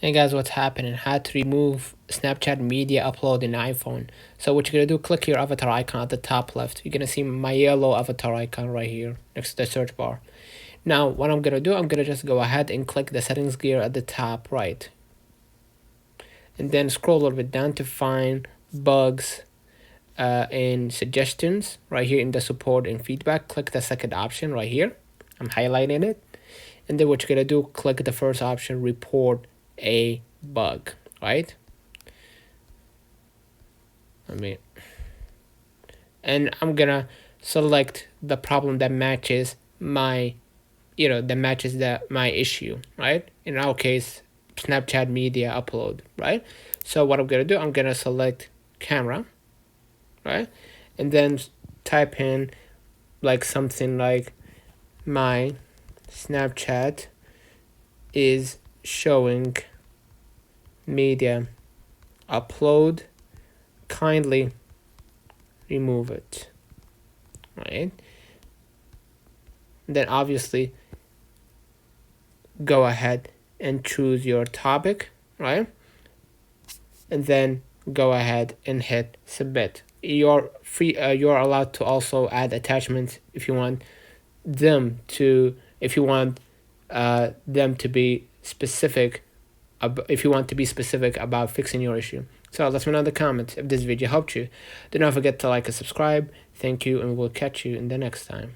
Hey guys, what's happening? How to remove Snapchat media upload in iPhone. So what you're gonna do, click your avatar icon at the top left. You're gonna see my yellow avatar icon right here next to the search bar. Now what I'm gonna do, I'm gonna just go ahead and click the settings gear at the top right. And then scroll a little bit down to find bugs and suggestions right here in the support and feedback. Click the second option right here. I'm highlighting it. And then what you're gonna do, click the first option, report a bug, right? And I'm gonna select the problem that matches my, my issue, right? In our case, Snapchat media upload, right? So what I'm gonna do, I'm gonna select camera, right? And then type in like something like my Snapchat is showing media upload, kindly remove it, right? Then obviously go ahead and choose your topic, right? And then go ahead and hit submit. You're free. You're allowed to also add attachments if you want them to. If you want them to be specific, if you want to be specific about fixing your issue. So let me know in the comments if this video helped you. Do not forget to like and subscribe. Thank you, and we'll catch you in the next time.